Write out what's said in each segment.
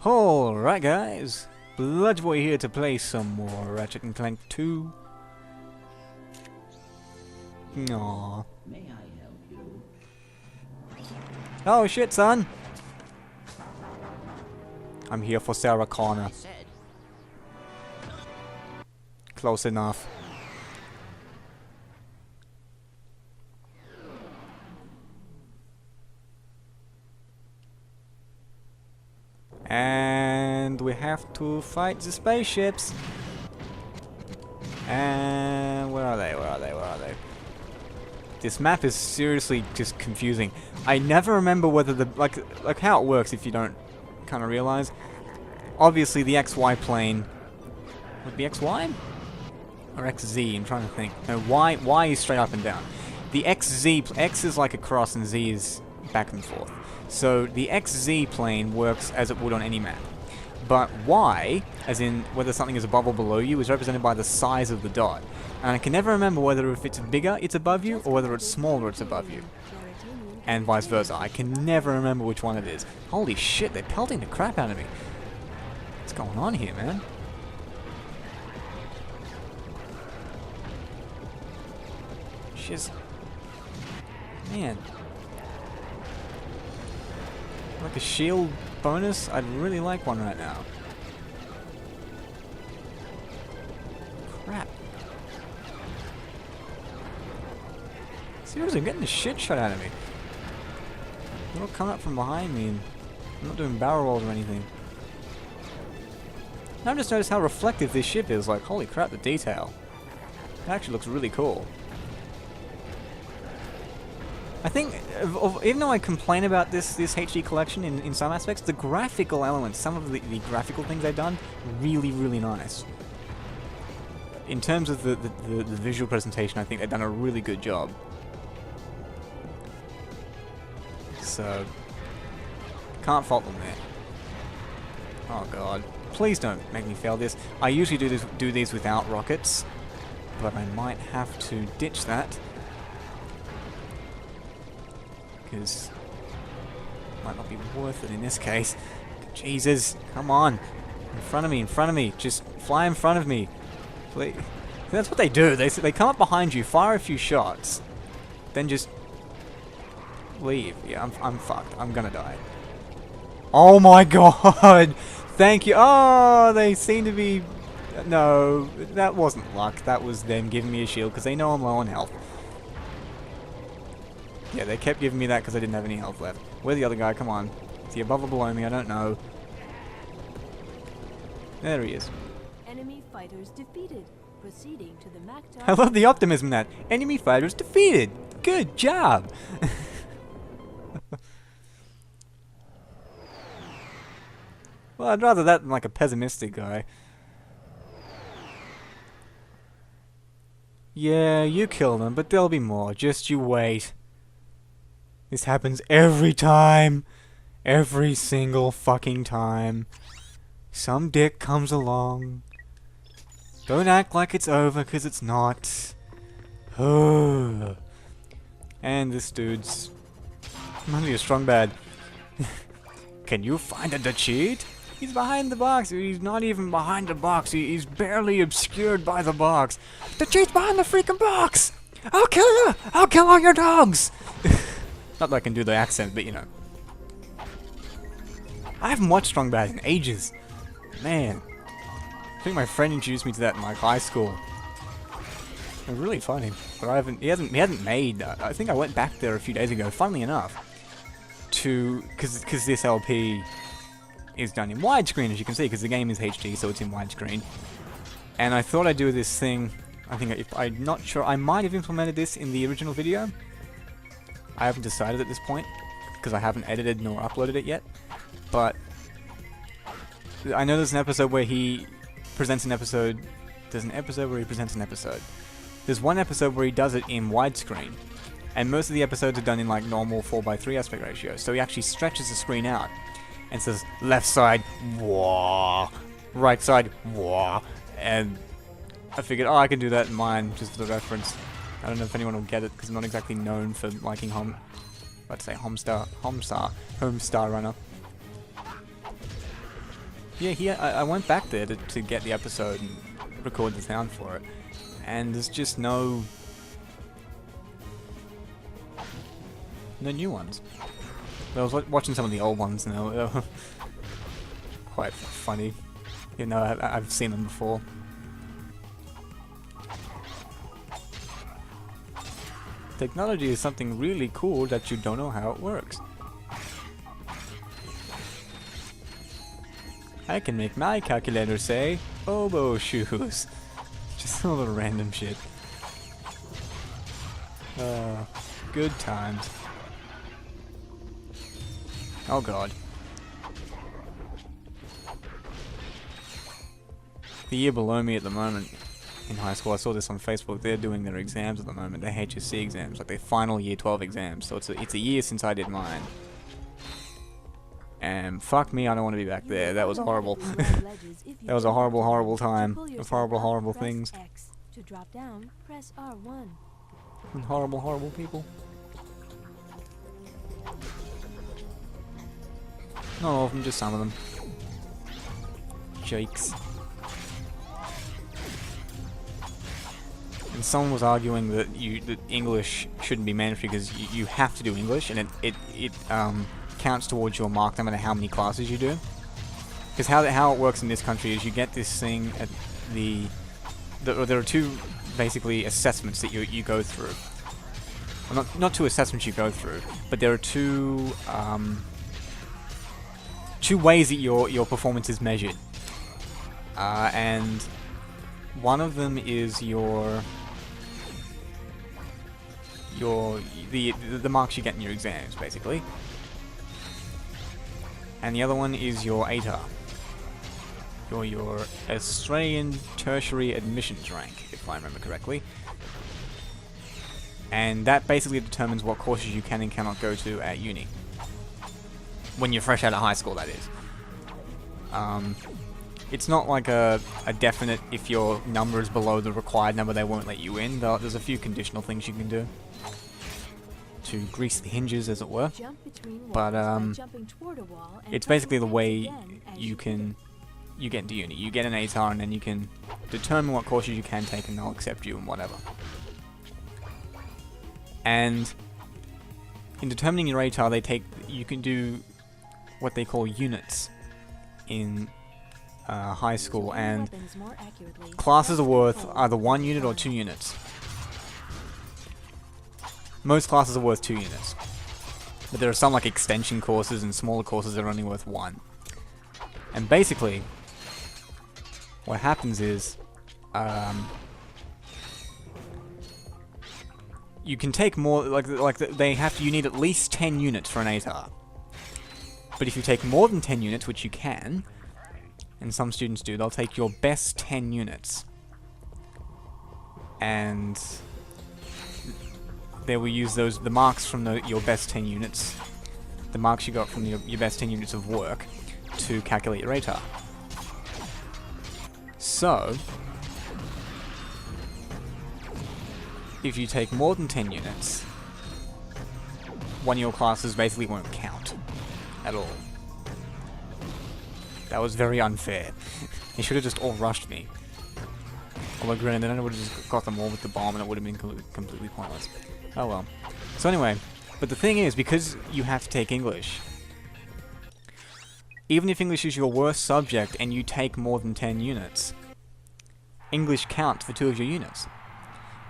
Alright guys, Bloodboy here to play some more Ratchet Clank 2. Aww. May I help you? Oh shit, son! I'm here for Sarah Connor. Close enough. And we have to fight the spaceships. And where are they? Where are they? Where are they? This map is seriously just confusing. I never remember whether the like how it works if you don't kind of realize. Obviously the XY plane would be XY or XZ. I'm trying to think. No, Y is straight up and down. The XZ X is like across and Z is back and forth. So the XZ plane works as it would on any map. But Y, as in whether something is above or below you, is represented by the size of the dot. And I can never remember whether if it's bigger, it's above you, or whether it's smaller, it's above you. And vice versa. I can never remember which one it is. Holy shit, they're pelting the crap out of me. What's going on here, man? Shiz. Man. Like a shield bonus? I'd really like one right now. Crap. Seriously, I'm getting the shit shot out of me. They're all coming up from behind me and I'm not doing barrel rolls or anything. Now I've just noticed how reflective this ship is. Like, holy crap, the detail. It actually looks really cool. I think, even though I complain about this HD collection in some aspects, the graphical elements, some of the graphical things they've done, really, really nice. In terms of the visual presentation, I think they've done a really good job. So, can't fault them there. Oh god. Please don't make me fail this. I usually do these without rockets, but I might have to ditch that. Because it might not be worth it in this case. Jesus, come on. In front of me. Just fly in front of me. Please. That's what they do. They come up behind you, fire a few shots, then just leave. Yeah, I'm fucked. I'm gonna die. Oh my god! Thank you. Oh, they seem to be... No, that wasn't luck. That was them giving me a shield because they know I'm low on health. Yeah, they kept giving me that because I didn't have any health left. Where's the other guy? Come on. Is he above or below me? I don't know. There he is. Enemy fighters defeated. Proceeding to the Maktar. I love the optimism in that. Enemy fighters defeated. Good job. Well, I'd rather that than like a pessimistic guy. Yeah, you kill them, but there'll be more. Just you wait. This happens every time. Every single fucking time. Some dick comes along. Don't act like it's over, cause it's not. And this dude's... Must be a strong bad. Can you find the cheat? He's behind the box. He's not even behind the box. He's barely obscured by the box. The cheat's behind the freaking box! I'll kill you! I'll kill all your dogs! Not that I can do the accent, but you know. I haven't watched Strong Bad in ages. Man. I think my friend introduced me to that in like high school. It was really funny. But he hasn't made I think I went back there a few days ago, funnily enough. Because this LP is done in widescreen, as you can see, because the game is HD, so it's in widescreen. And I thought I'd do this thing. I think I'm not sure. I might have implemented this in the original video. I haven't decided at this point, because I haven't edited nor uploaded it yet. But I know there's an episode where he presents an episode. There's an episode where he presents an episode. There's one episode where he does it in widescreen. And most of the episodes are done in like normal 4:3 aspect ratio. So he actually stretches the screen out and says left side, wah, right side, wah. And I figured, oh, I can do that in mine just for the reference. I don't know if anyone will get it because I'm not exactly known for liking Homestar Runner. Yeah, I went back there to get the episode and record the sound for it, and there's just no new ones. I was watching some of the old ones now. They were quite funny. You know, I've seen them before. Technology is something really cool that you don't know how it works. I can make my calculator say oboe shoes. Just all the random shit. Good times. Oh god. The year below me at the moment in high school, I saw this on Facebook, they're doing their exams at the moment, their HSC exams, like their final year 12 exams, so it's a year since I did mine. And fuck me, I don't want to be back there, that was horrible. That was a horrible, horrible time, of horrible, horrible things. To drop down, press R1. And horrible, horrible people. Not all of them, just some of them. Jakes. And someone was arguing that English shouldn't be mandatory because you have to do English, and it counts towards your mark no matter how many classes you do. Because how it works in this country is you get this thing at there are two basically assessments that you go through. Well, not two assessments you go through, but there are two ways that your performance is measured, and one of them is the marks you get in your exams, basically, and the other one is your ATAR, your Australian Tertiary Admissions rank, if I remember correctly, and that basically determines what courses you can and cannot go to at uni. When you're fresh out of high school, that is. It's not like a definite, if your number is below the required number, they won't let you in. There's a few conditional things you can do to grease the hinges, as it were. But it's basically the way you get into uni. You get an ATAR and then you can determine what courses you can take and they'll accept you and whatever. And in determining your ATAR, you can do what they call units in high school, and classes are worth either 1 unit or 2 units. Most classes are worth 2 units, but there are some like extension courses and smaller courses that are only worth 1. And basically, what happens is you can take more, you need at least 10 units for an ATAR. But if you take more than 10 units, which you can, and some students do, they'll take your best 10 units. And they will use the marks from your best 10 units, the marks you got from your best 10 units of work, to calculate your ATAR. So, if you take more than 10 units, one of your classes basically won't count at all. That was very unfair. They should have just all rushed me. Although granted, then I would have just got them all with the bomb and it would have been completely pointless. Oh well. So anyway, but the thing is, because you have to take English, even if English is your worst subject and you take more than 10 units, English counts for 2 of your units.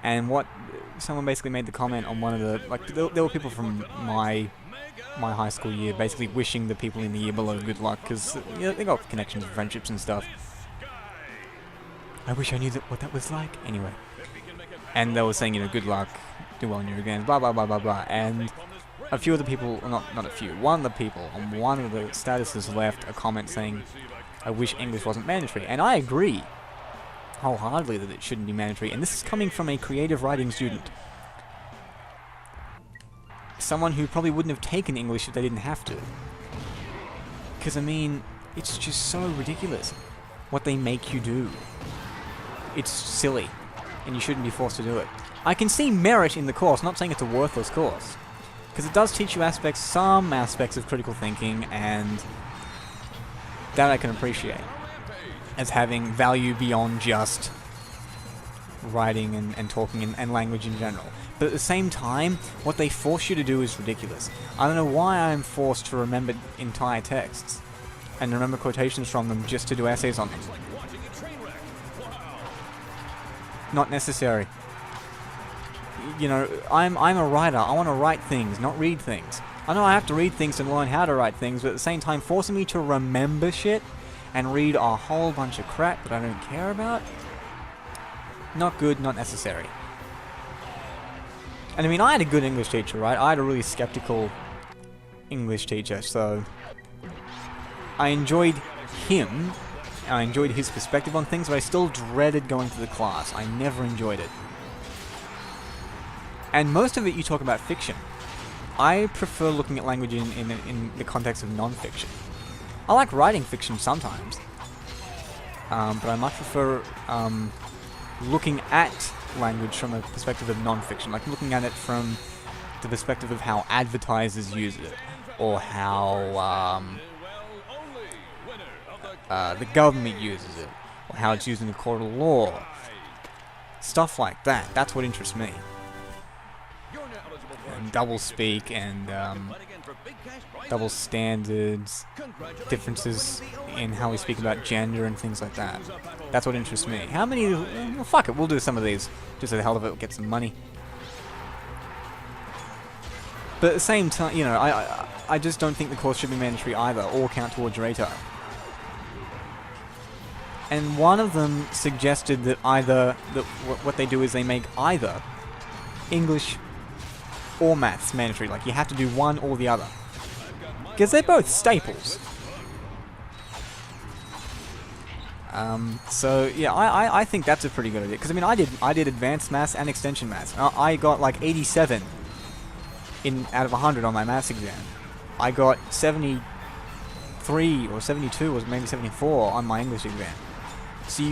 And someone basically made the comment on one of the, there were people from my high school year basically wishing the people in the year below good luck, because they got connections and friendships and stuff. I wish I knew what that was like. Anyway. And they were saying, good luck, do well in your exams, blah blah blah blah blah. And a few of the people, not a few, one of the people on one of the statuses left a comment saying, I wish English wasn't mandatory. And I agree wholeheartedly that it shouldn't be mandatory. And this is coming from a creative writing student. Someone who probably wouldn't have taken English if they didn't have to. Because, I mean, it's just so ridiculous what they make you do. It's silly, and you shouldn't be forced to do it. I can see merit in the course, not saying it's a worthless course, because it does teach you some aspects of critical thinking, and That I can appreciate as having value beyond just writing and talking and language in general. But at the same time, what they force you to do is ridiculous. I don't know why I'm forced to remember entire texts and remember quotations from them just to do essays on them. Not necessary. You know, I'm a writer. I want to write things, not read things. I know I have to read things to learn how to write things, but at the same time forcing me to remember shit and read a whole bunch of crap that I don't care about, not good, not necessary. And I mean, I had a good English teacher, right? I had a really skeptical English teacher, so I enjoyed him, and I enjoyed his perspective on things, but I still dreaded going to the class. I never enjoyed it. And most of it you talk about fiction. I prefer looking at language in the context of non-fiction. I like writing fiction sometimes, but I much prefer looking at language from a perspective of non-fiction, like looking at it from the perspective of how advertisers use it, or how the government uses it, or how it's used in the court of law. Stuff like that. That's what interests me. And double speak and double standards, differences in how we speak about gender and things like that. That's what interests me. How many? Well, fuck it, we'll do some of these just for the hell of it. We'll get some money. But at the same time, you know, I just don't think the course should be mandatory either, or count towards your ATAR. And one of them suggested that what they do is they make either English or maths mandatory. Like, you have to do one or the other, because they're both staples. So yeah, I think that's a pretty good idea. Because I mean, I did advanced maths and extension maths. I got like 87 out of 100 on my maths exam. I got 73 or 72 or maybe 74 on my English exam. So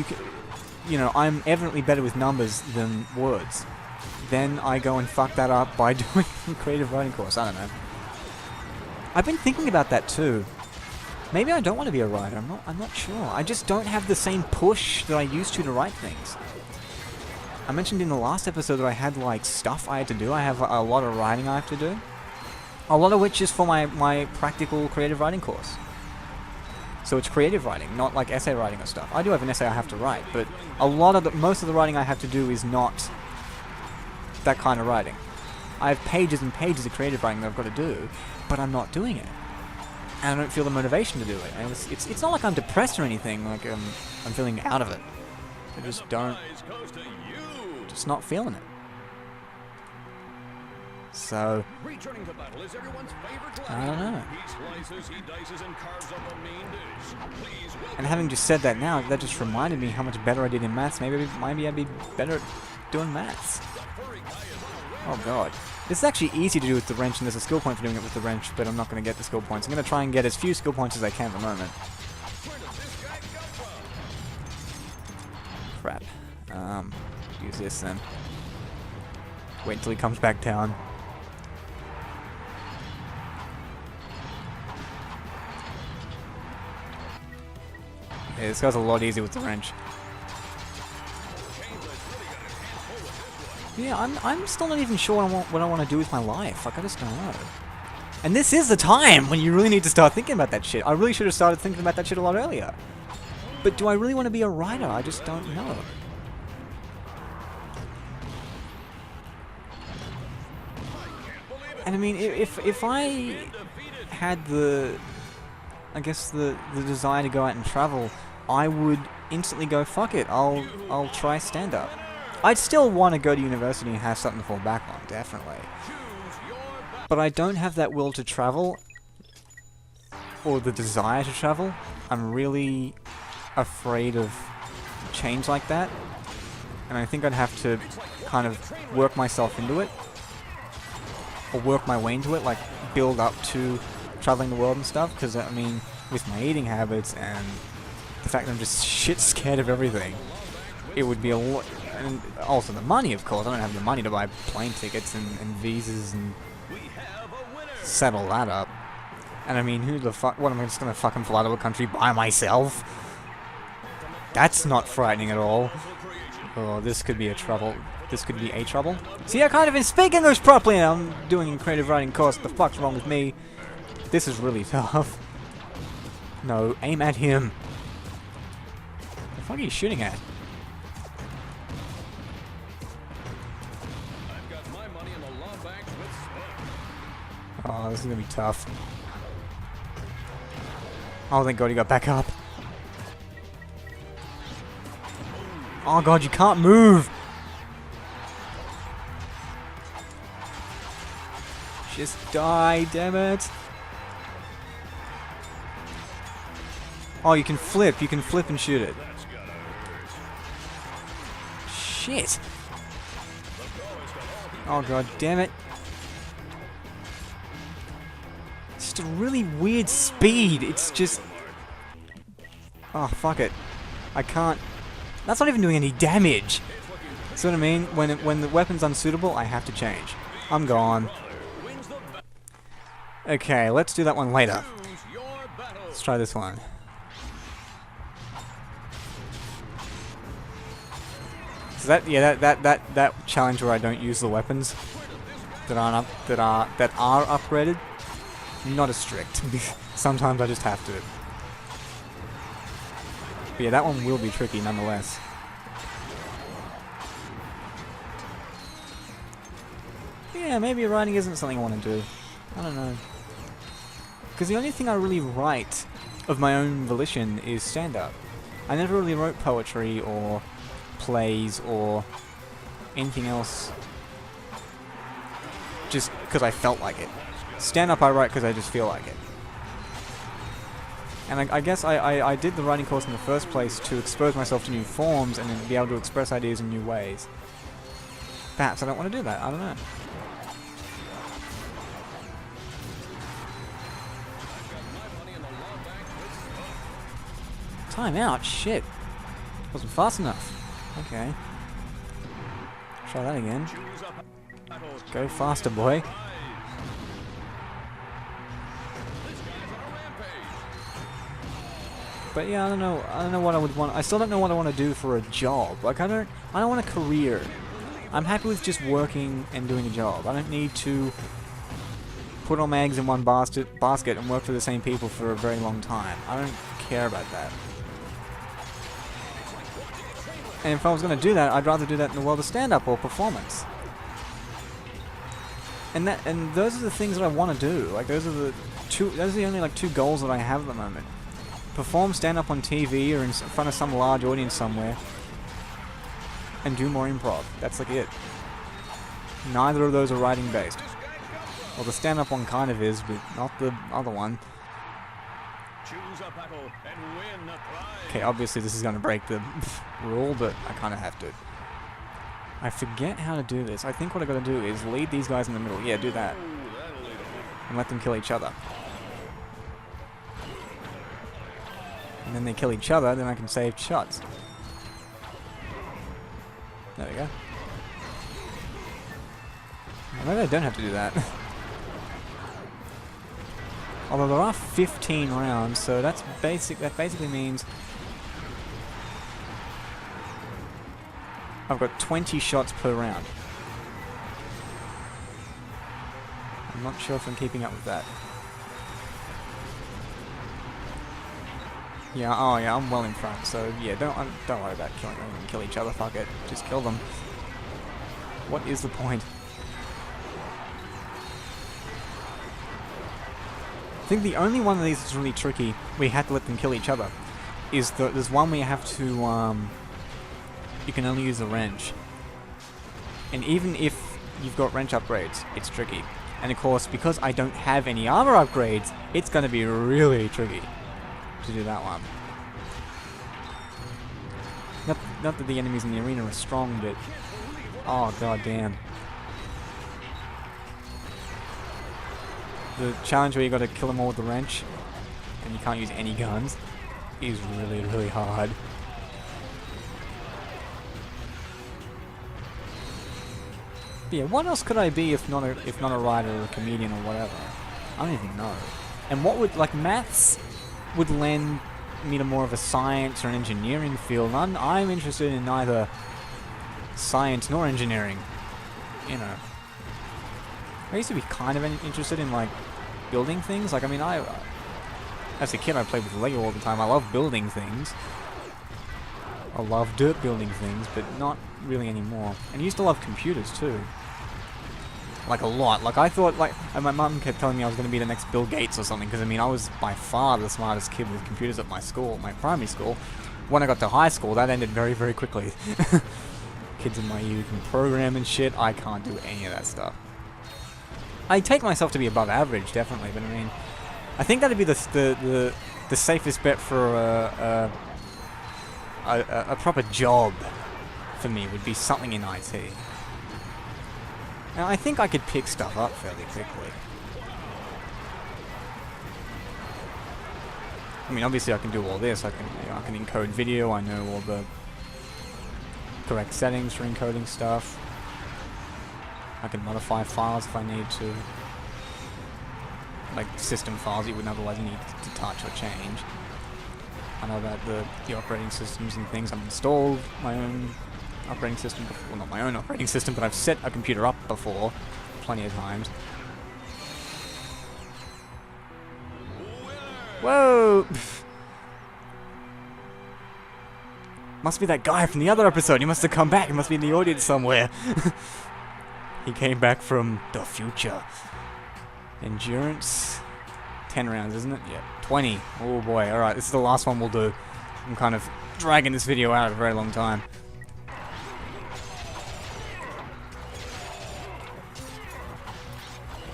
you know, I'm evidently better with numbers than words. Then I go and fuck that up by doing a creative writing course. I don't know. I've been thinking about that too. Maybe I don't want to be a writer. I'm not sure. I just don't have the same push that I used to write things. I mentioned in the last episode that I had like stuff I had to do. I have a lot of writing I have to do. A lot of which is for my practical creative writing course. So it's creative writing, not like essay writing or stuff. I do have an essay I have to write, but most of the writing I have to do is not that kind of writing. I have pages and pages of creative writing that I've got to do, but I'm not doing it. And I don't feel the motivation to do it. And it's not like I'm depressed or anything, like I'm feeling out of it. I just not feeling it. So, I don't know. And having just said that now, that just reminded me how much better I did in maths. Maybe I'd be better at doing maths. Oh god. This is actually easy to do with the wrench, and there's a skill point for doing it with the wrench, but I'm not going to get the skill points. I'm going to try and get as few skill points as I can at the moment. Crap. Use this then. Wait until he comes back down. Yeah, this guy's a lot easier with the wrench. Yeah, I'm still not even sure what I want to do with my life. Like, I just don't know. And this is the time when you really need to start thinking about that shit. I really should have started thinking about that shit a lot earlier. But do I really want to be a writer? I just don't know. And I mean, if I had the desire to go out and travel, I would instantly go, fuck it, I'll try stand-up. I'd still want to go to university and have something to fall back on, definitely. But I don't have that will to travel, or the desire to travel. I'm really afraid of change like that, and I think I'd have to kind of work myself into it, or work my way into it, like build up to traveling the world and stuff, because I mean, with my eating habits and the fact that I'm just shit scared of everything, it would be a lot. And also the money, of course. I don't have the money to buy plane tickets and visas and set all that up. And I mean, who the fuck? What, am I just gonna fucking fly to a country by myself? That's not frightening at all. Oh, this could be a trouble. This could be a trouble. See, I can't even speak English properly and I'm doing a creative writing course. What the fuck's wrong with me? This is really tough. No, aim at him. What the fuck are you shooting at? Oh, this is gonna be tough. Oh, thank God he got back up. Oh God, you can't move! Just die, damn it! Oh, you can flip and shoot it. Shit! Oh God, damn it! It's just a really weird speed. It's just... Oh, fuck it. I can't... That's not even doing any damage. See what I mean? When the weapon's unsuitable, I have to change. I'm gone. Okay, let's do that one later. Let's try this one. So that challenge where I don't use the weapons that are upgraded. Not as strict. Sometimes I just have to. But yeah, that one will be tricky nonetheless. Yeah, maybe writing isn't something I want to do. I don't know. Because the only thing I really write of my own volition is stand-up. I never really wrote poetry or plays or anything else just because I felt like it. Stand-up I write because I just feel like it. And I guess I did the writing course in the first place to expose myself to new forms and then be able to express ideas in new ways. Perhaps I don't want to do that, I don't know. Time out, shit. Wasn't fast enough. Okay. Try that again. Go faster, boy. But yeah, I don't know what I would want. I still don't know what I want to do for a job. Like I don't want a career. I'm happy with just working and doing a job. I don't need to put all my eggs in one basket and work for the same people for a very long time. I don't care about that. And if I was going to do that, I'd rather do that in the world of stand-up or performance. And those are the things that I want to do. Like those are the only like two goals that I have at the moment. Perform stand-up on TV or in front of some large audience somewhere, and do more improv. That's like it. Neither of those are writing based. Well, the stand-up one kind of is, but not the other one. Okay, obviously this is going to break the rule, but I kind of have to. I forget how to do this. I think what I got to do is lead these guys in the middle. Yeah, do that. And let them kill each other. And then they kill each other, then I can save shots. There we go. Well, maybe I don't have to do that. Although there are 15 rounds, so that basically means I've got 20 shots per round. I'm not sure if I'm keeping up with that. Yeah, oh yeah, I'm well in front, so yeah, don't worry about killing them and kill each other, fuck it. Just kill them. What is the point? I think the only one of these that's really tricky, we have to let them kill each other, is there's one where you have to, you can only use a wrench. And even if you've got wrench upgrades, it's tricky. And of course, because I don't have any armor upgrades, it's gonna be really tricky to do that one. Not that the enemies in the arena are strong, but oh god damn. The challenge where you gotta kill them all with the wrench and you can't use any guns is really, really hard. But yeah, what else could I be if not a writer or a comedian or whatever? I don't even know. And what would, like, maths would lend me to more of a science or an engineering field. And I'm interested in neither science nor engineering. You know. I used to be kind of interested in, like, building things. Like, I mean, as a kid, I played with Lego all the time. I love building things. I love dirt building things, but not really anymore. And I used to love computers, too. Like, a lot. Like, I thought, like, and my mum kept telling me I was going to be the next Bill Gates or something, because, I mean, I was by far the smartest kid with computers at my school, my primary school. When I got to high school, that ended very, very quickly. Kids in my year can program and shit. I can't do any of that stuff. I take myself to be above average, definitely, but I mean, I think that'd be the safest bet for a proper job for me would be something in IT. And I think I could pick stuff up fairly quickly. I mean, obviously I can do all this. I can encode video. I know all the correct settings for encoding stuff. I can modify files if I need to. Like system files you wouldn't otherwise need to touch or change. I know about the operating systems and things. I've installed my own operating system before. Well, not my own operating system, but I've set a computer up before plenty of times. Whoa! Must be that guy from the other episode. He must have come back. He must be in the audience somewhere. He came back from the future. Endurance. 10 rounds, isn't it? Yeah. 20. Oh boy. Alright, this is the last one we'll do. I'm kind of dragging this video out a very long time.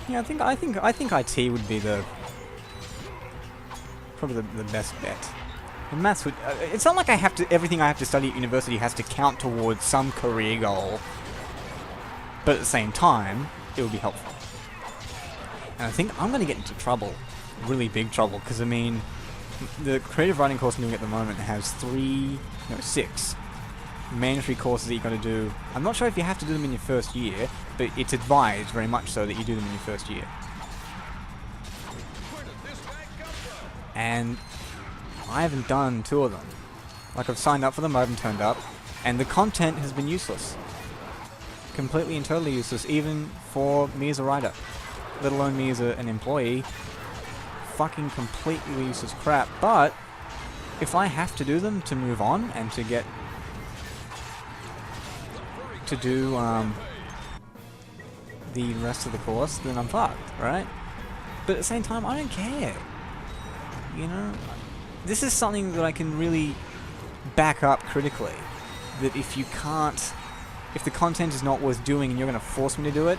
Yeah, I think IT would be probably the best bet. And maths would. It's not like everything I have to study at university has to count towards some career goal. But at the same time, it would be helpful. And I think I'm going to get into trouble. Really big trouble. Because, I mean, the creative writing course I'm doing at the moment has 6 mandatory courses that you've got to do. I'm not sure if you have to do them in your first year, but it's advised very much so that you do them in your first year. And I haven't done 2 of them. Like, I've signed up for them, but I haven't turned up. And the content has been useless. Completely and totally useless, even for me as a writer. Let alone me as an employee. Fucking completely useless crap. But if I have to do them to move on and to get to do the rest of the course, then I'm fucked, right? But at the same time, I don't care. You know? This is something that I can really back up critically. That if the content is not worth doing and you're going to force me to do it,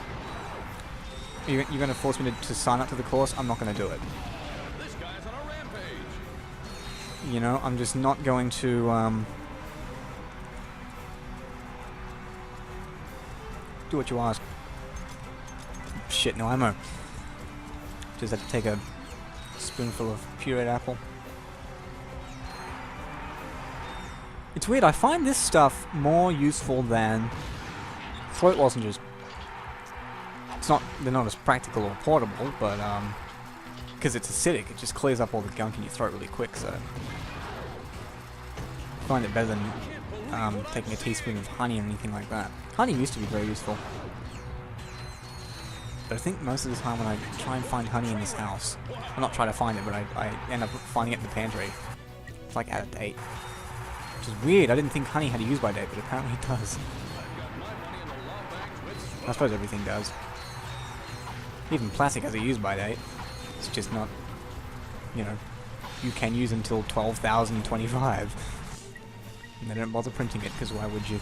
you're going to force me to sign up to the course, I'm not going to do it. This guy's on a rampage. You know, I'm just not going to do what you ask. Shit, no ammo. Just have to take a spoonful of pureed apple. It's weird, I find this stuff more useful than throat lozenges. They're not as practical or portable, but because it's acidic, it just clears up all the gunk in your throat really quick, so I find it better than taking a teaspoon of honey or anything like that. Honey used to be very useful. But I think most of the time when I try and find honey in this house, I'm not trying to find it, but I end up finding it in the pantry. It's like out of date. Which is weird, I didn't think honey had a use by date, but apparently it does. I suppose everything does. Even plastic has a use by date. It's just not, you know, you can use until 12,025. And they don't bother printing it, because why would you?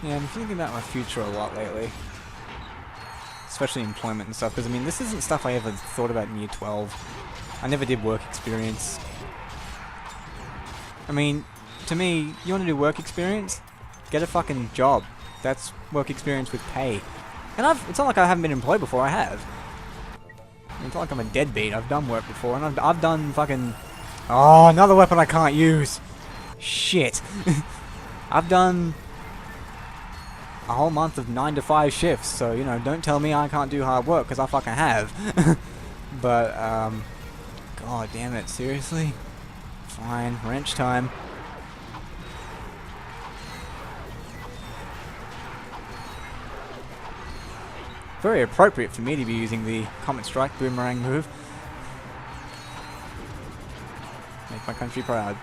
Yeah, I'm thinking about my future a lot lately. Especially employment and stuff, because I mean, this isn't stuff I ever thought about in year 12. I never did work experience. I mean, to me, you want to do work experience? Get a fucking job. That's work experience with pay. And it's not like I haven't been employed before, I have. It's not like I'm a deadbeat, I've done work before, and I've done fucking... Oh, another weapon I can't use! Shit. I've done a whole month of 9 to 5 shifts, so, you know, don't tell me I can't do hard work, because I fucking have. But, god damn it, seriously? Fine, wrench time. Very appropriate for me to be using the Comet Strike boomerang move. Make my country proud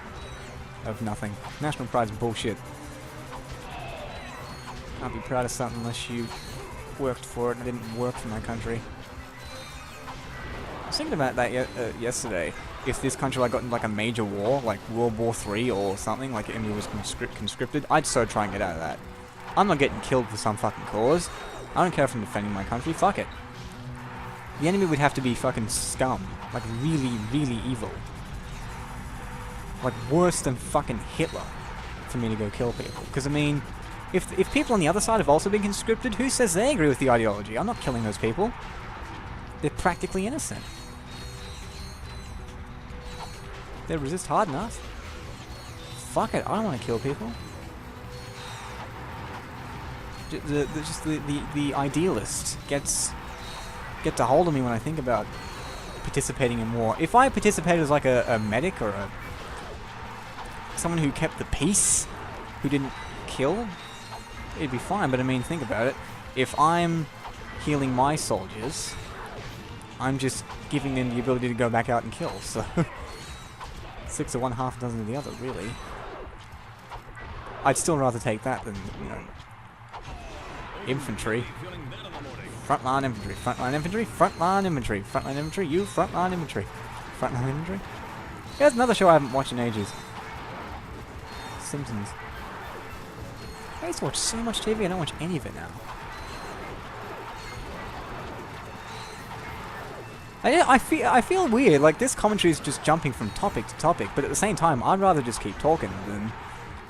of nothing. National pride's bullshit. Can't be proud of something unless you worked for it and I didn't work for my country. I was thinking about that yesterday. If this country got in like a major war, like World War III or something, like India was conscripted, I'd so try and get out of that. I'm not getting killed for some fucking cause. I don't care if I'm defending my country, fuck it. The enemy would have to be fucking scum. Like really, really evil. Like worse than fucking Hitler for me to go kill people. Because I mean, if people on the other side have also been conscripted, who says they agree with the ideology? I'm not killing those people. They're practically innocent. They resist hard enough. Fuck it, I don't want to kill people. Just the idealist gets a hold of me when I think about participating in war. If I participated as like a medic or someone who kept the peace, who didn't kill, it'd be fine. But I mean, think about it. If I'm healing my soldiers, I'm just giving them the ability to go back out and kill. So 6 of one, half a dozen of the other, really. I'd still rather take that than, you know, infantry. Frontline infantry. Frontline infantry. Frontline infantry. Frontline infantry. You frontline infantry. Frontline infantry. Here's another show I haven't watched in ages. Simpsons. I used to watch so much TV, I don't watch any of it now. I feel weird, like this commentary is just jumping from topic to topic, but at the same time, I'd rather just keep talking than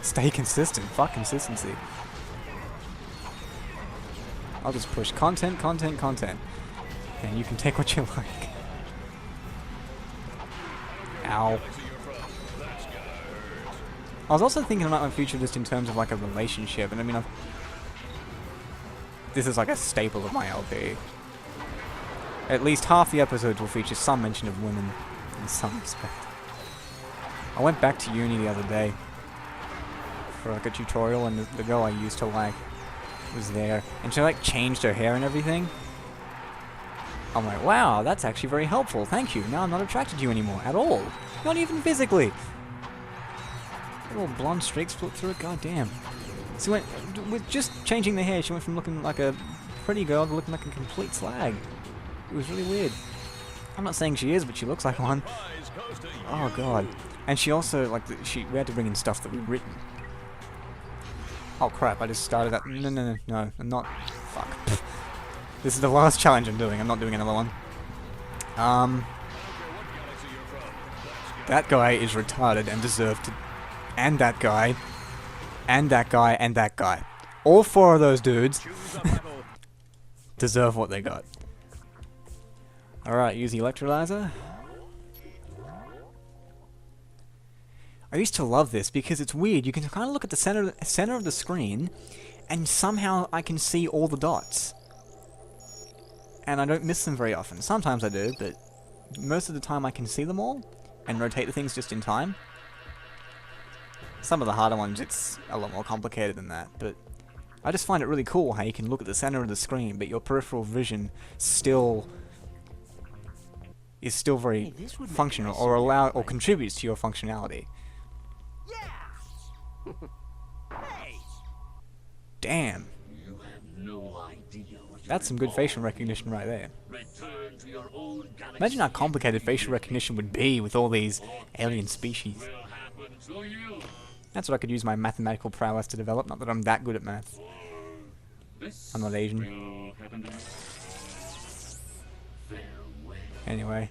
stay consistent. Fuck consistency. I'll just push content, content, content. And you can take what you like. Ow. I was also thinking about my future just in terms of like a relationship, and I mean, this is like a staple of my LP. At least half the episodes will feature some mention of women in some respect. I went back to uni the other day for like a tutorial, and the girl I used to like was there, and she like changed her hair and everything. I'm like, wow, that's actually very helpful, thank you. Now I'm not attracted to you anymore, at all. Not even physically. Little blonde streaks split through it, goddamn. So with just changing the hair, she went from looking like a pretty girl to looking like a complete slag. It was really weird. I'm not saying she is, but she looks like one. Oh god. And she also, like, we had to bring in stuff that we'd written. Oh crap, I just started that. No, I'm not. Fuck. This is the last challenge I'm doing. I'm not doing another one. That guy is retarded and deserved to. And that guy. And that guy. And that guy. All four of those dudes deserve what they got. Alright, use the electrolyzer. I used to love this because it's weird. You can kind of look at the center of the screen, and somehow I can see all the dots. And I don't miss them very often. Sometimes I do, but most of the time I can see them all and rotate the things just in time. Some of the harder ones, it's a lot more complicated than that, but I just find it really cool how you can look at the center of the screen, but your peripheral vision is still very functional, or contributes to your functionality. Yeah. Hey. Damn. You have no idea what That's some good facial recognition right there. Imagine how complicated facial recognition would be with all these alien species. That's what I could use my mathematical prowess to develop, not that I'm that good at maths. I'm not Asian. Anyway.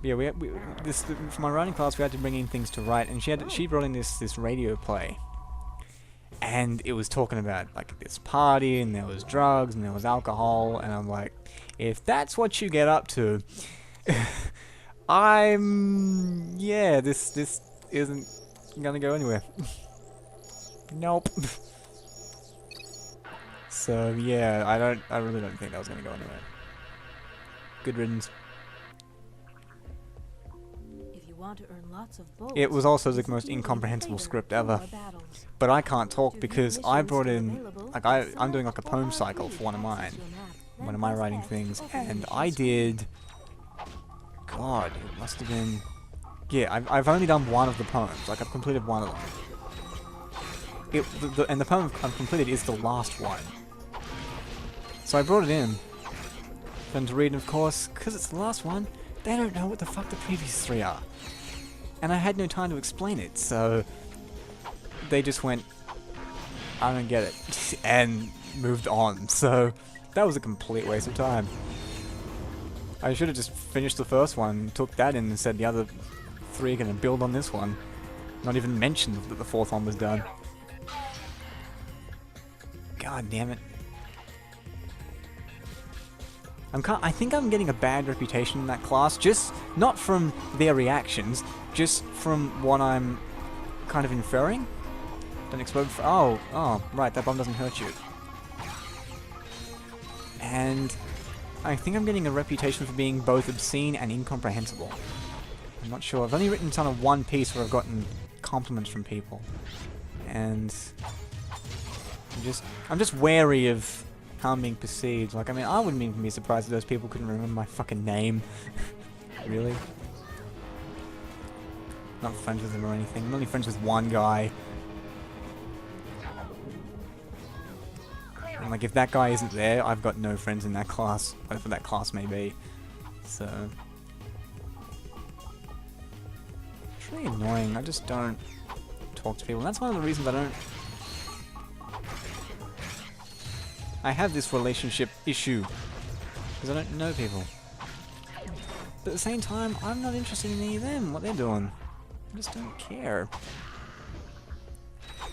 Yeah, for my writing class we had to bring in things to write, and she brought in this radio play. And it was talking about like this party, and there was drugs, and there was alcohol, and I'm like, if that's what you get up to, yeah, this isn't gonna go anywhere. Nope. So yeah, I really don't think that was gonna go anywhere. Good riddance. If you want to earn lots of bolts, It was also the visit most the elite incomprehensible trader script for ever. more battles. But I can't talk To view because I missions brought still in, available, like I'm select doing like a poem cycle R3 for one of to mine, access your map, then one of my press writing X things, to open the and mission I screen. did, God, it must have been, yeah, I've only done one of the poems, like I've completed one of them. And the poem I've completed is the last one. So I brought it in for them to read, and of course, because it's the last one, they don't know what the fuck the previous three are. And I had no time to explain it, so they just went, I don't get it, and moved on. So that was a complete waste of time. I should have just finished the first one, took that in and said the other three are going to build on this one. Not even mentioned that the fourth one was done. God damn it. I think I'm getting a bad reputation in that class, just not from their reactions, just from what I'm kind of inferring. Don't explode for— oh, right, that bomb doesn't hurt you. And I think I'm getting a reputation for being both obscene and incomprehensible. I'm not sure. I've only written kind of one piece where I've gotten compliments from people. And I'm just wary of how I'm being perceived. Like, I mean, I wouldn't even be surprised if those people couldn't remember my fucking name. Really? Not friends with them or anything. I'm only friends with one guy. And like, if that guy isn't there, I've got no friends in that class, whatever that class may be. So it's really annoying. I just don't talk to people. And that's one of the reasons I have this relationship issue, because I don't know people. But at the same time, I'm not interested in any of them, what they're doing. I just don't care.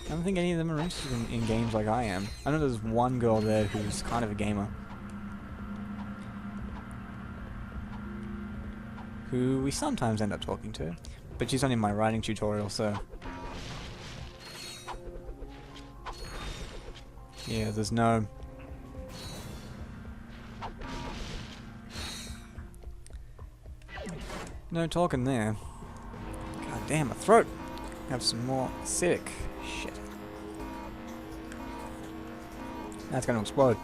I don't think any of them are interested in games like I am. I know there's one girl there who's kind of a gamer, who we sometimes end up talking to, but she's only in my writing tutorial, so yeah, there's no talking there. God damn, my throat! Have some more acidic shit. That's gonna explode.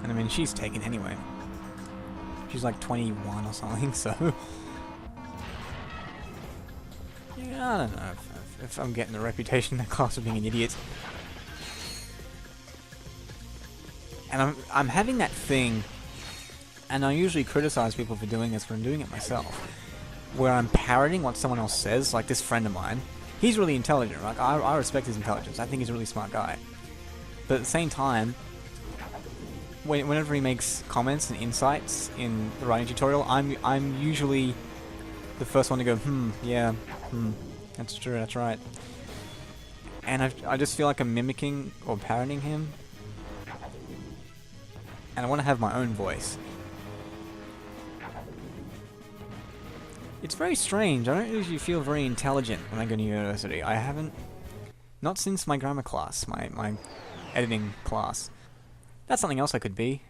And I mean, she's taken anyway. She's like 21 or something, so yeah, I don't know if I'm getting the reputation in that class of being an idiot. And I'm having that thing, and I usually criticize people for doing this when I'm doing it myself, where I'm parroting what someone else says. Like this friend of mine, he's really intelligent, right? I respect his intelligence. I think he's a really smart guy. But at the same time, whenever he makes comments and insights in the writing tutorial, I'm usually the first one to go, yeah, that's true, that's right. And I just feel like I'm mimicking or parroting him. And I want to have my own voice. It's very strange. I don't usually feel very intelligent when I go to university. I haven't... Not since my grammar class, my editing class. That's something else I could be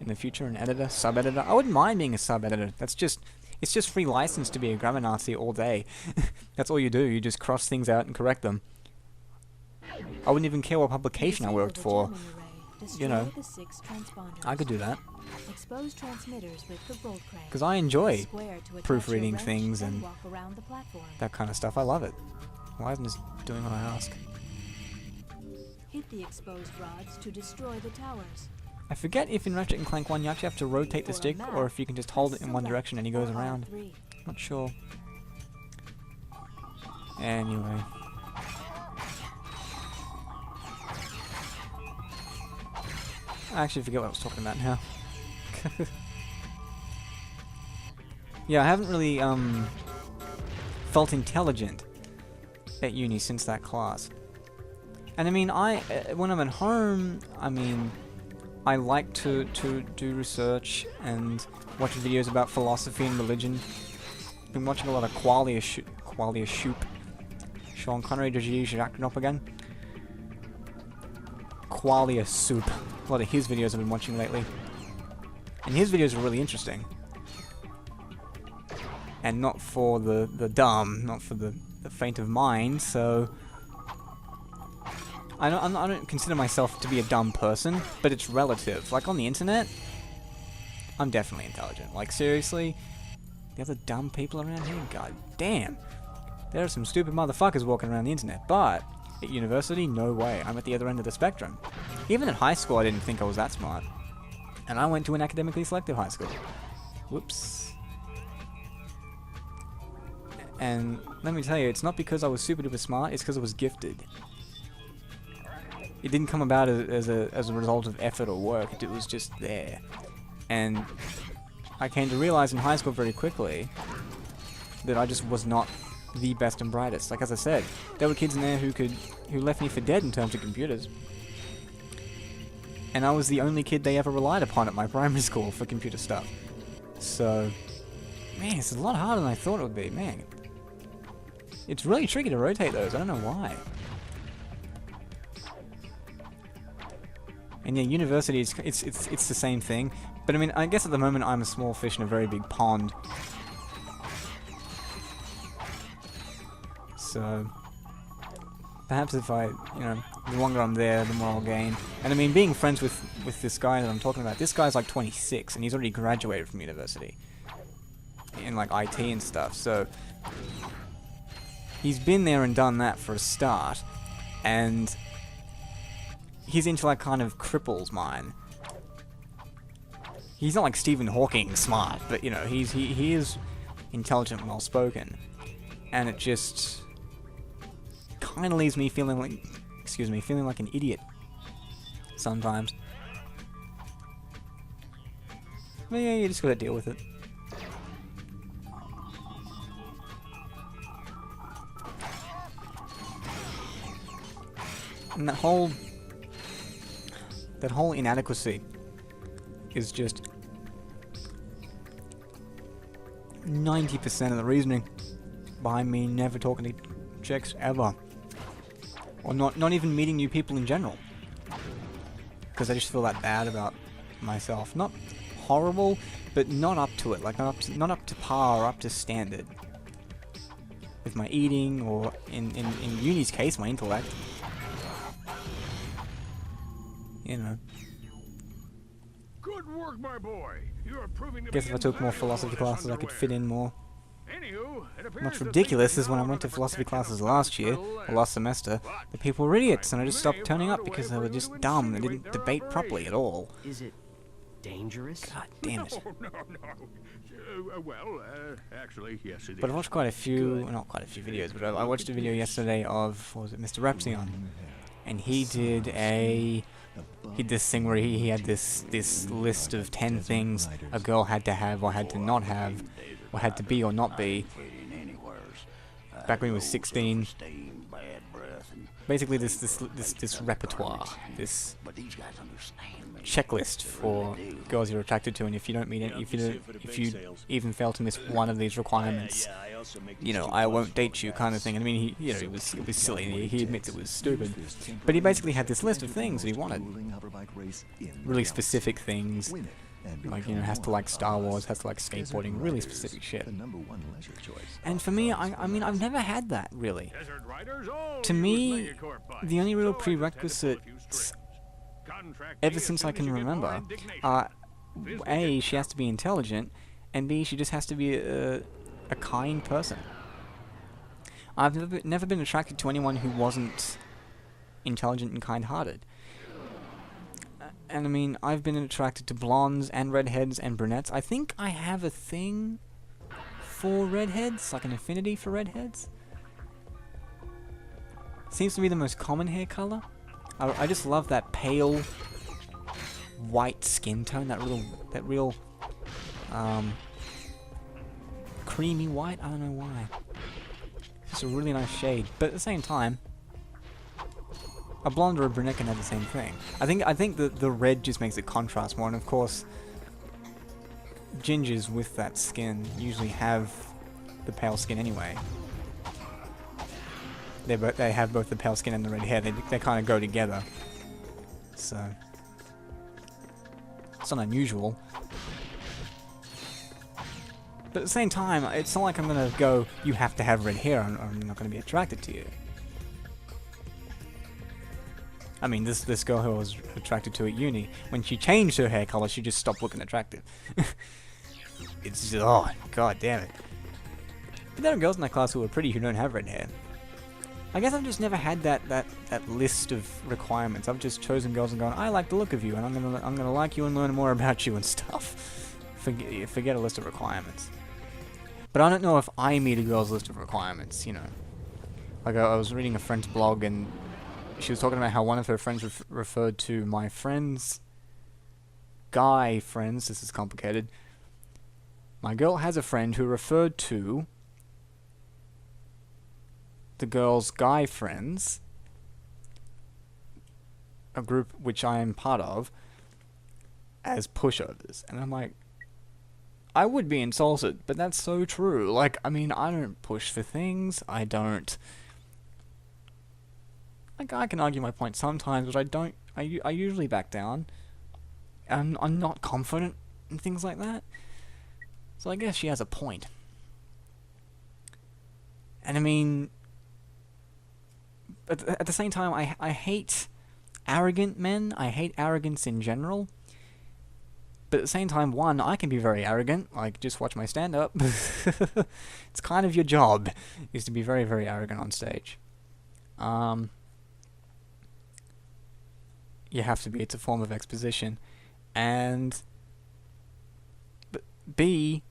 in the future, an editor, sub-editor. I wouldn't mind being a sub-editor. It's just free license to be a grammar Nazi all day. That's all you do. You just cross things out and correct them. I wouldn't even care what publication I worked for. You know, I could do that. Because I enjoy proofreading things and that kind of stuff. I love it. Why isn't this doing what I ask? Hit the exposed rods to destroy the towers. I forget if in Ratchet Clank 1 you actually have to rotate the stick, or if you can just hold it in one direction and he goes around. Not sure. Anyway. I actually forget what I was talking about now. Yeah, I haven't really felt intelligent at uni since that class. And I mean, when I'm at home, I mean, I like to do research and watch videos about philosophy and religion. Been watching a lot of Qualia Shoop. Sean Connery, did you use your acting up again? Qualia Soup. A lot of his videos I've been watching lately. And his videos are really interesting. And not for the dumb, not for the faint of mind, so... I don't consider myself to be a dumb person, but it's relative. Like, on the internet, I'm definitely intelligent. Like, seriously, the other dumb people around here, god damn. There are some stupid motherfuckers walking around the internet, but at university, no way. I'm at the other end of the spectrum. Even in high school, I didn't think I was that smart. And I went to an academically selective high school. Whoops. And let me tell you, it's not because I was super duper smart, it's because I was gifted. It didn't come about as a result of effort or work, it was just there. And I came to realize in high school very quickly that I just was not the best and brightest. Like, as I said, there were kids in there who left me for dead in terms of computers. And I was the only kid they ever relied upon at my primary school for computer stuff. So, man, it's a lot harder than I thought it would be, man. It's really tricky to rotate those, I don't know why. And yeah, university, it's the same thing. But I mean, I guess at the moment I'm a small fish in a very big pond. So, perhaps if I, you know, the longer I'm there, the more I'll gain. And I mean, being friends with this guy that I'm talking about, this guy's like 26, and he's already graduated from university. In like IT and stuff, so... He's been there and done that for a start, and... his intellect kind of cripples mine. He's not like Stephen Hawking smart, but you know, he is intelligent and well-spoken. And it just... kind of leaves me feeling like, feeling like an idiot sometimes. But yeah, you just gotta deal with it. And that whole inadequacy is just 90% of the reasoning behind me never talking to chicks ever. Or not even meeting new people in general. Because I just feel that bad about myself. Not horrible, but not up to it. Like, not up to par or up to standard. With my eating, or in uni's case, my intellect. You know. Good work, my boy. You are proving to Guess be if I took more invaluable philosophy in this classes, I could fit in more. Anywho, it appears What's that ridiculous things is when I are went to under philosophy protection classes of last year, hospital or last semester, the people were idiots, and I just stopped turning up because they were just dumb. They didn't debate properly at all. Is it dangerous? God damn it. No. Well, actually, yes, it is. But I watched quite a few, not quite a few videos, but I watched a video yesterday of, what was it, Mr. Repzion. And he did this thing where he had this list of 10 things a girl had to have, or had to not have, or had to be or not be, back when he was 16. Basically this repertoire, this checklist for girls you're attracted to, and if you don't meet it, if you even fail to miss one of these requirements, you know, I won't date you, kind of thing. And I mean, it was silly. He admits it was stupid, but he basically had this list of things that he wanted, really specific things. Like, you know, has to like Star Wars, has to like skateboarding, really specific shit. And for me, I mean, I've never had that, really. To me, the only real prerequisites, ever since I can remember, are A, she has to be intelligent, and B, she just has to be a kind person. I've never been attracted to anyone who wasn't intelligent and kind-hearted. And I mean, I've been attracted to blondes and redheads and brunettes. I think I have a thing for redheads, like an affinity for redheads. Seems to be the most common hair color. I just love that pale white skin tone, that real creamy white. I don't know why. It's a really nice shade, but at the same time, A blonde or a brunette can have the same thing. I think the red just makes it contrast more, and of course, gingers with that skin usually have the pale skin anyway. They have both the pale skin and the red hair. They kind of go together. So it's not unusual. But at the same time, it's not like I'm gonna go, you have to have red hair, or I'm not gonna be attracted to you. I mean, this girl who I was attracted to at uni, when she changed her hair color, she just stopped looking attractive. It's just, oh, god damn it. But there are girls in that class who are pretty who don't have red hair. I guess I've just never had that list of requirements. I've just chosen girls and gone, I like the look of you, and I'm gonna like you and learn more about you and stuff. Forget a list of requirements. But I don't know if I meet a girl's list of requirements, you know. Like, I was reading a friend's blog, and she was talking about how one of her friends referred to my friend's guy friends. This is complicated. My girl has a friend who referred to the girl's guy friends, a group which I am part of, as pushovers. And I'm like, I would be insulted, but that's so true. Like, I mean, I don't push for things. I don't... Like, I can argue my point sometimes, but I don't... I usually back down. And I'm not confident in things like that. So I guess she has a point. And I mean... But at the same time, I hate arrogant men. I hate arrogance in general. But at the same time, one, I can be very arrogant. Like, just watch my stand-up. It's kind of your job, is to be very, very arrogant on stage. You have to be. It's a form of exposition. And... But B...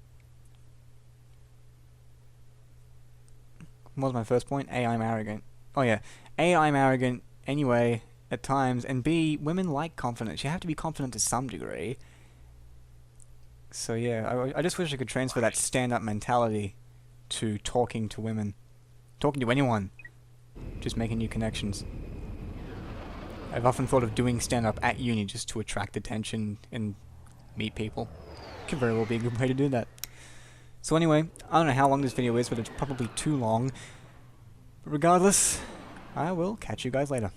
What was my first point? A, I'm arrogant. Oh yeah. A, I'm arrogant anyway, at times. And B, women like confidence. You have to be confident to some degree. So yeah, I just wish I could transfer that stand-up mentality to talking to women. Talking to anyone. Just making new connections. I've often thought of doing stand-up at uni just to attract attention and meet people. Could very well be a good way to do that. So anyway, I don't know how long this video is, but it's probably too long. But regardless, I will catch you guys later.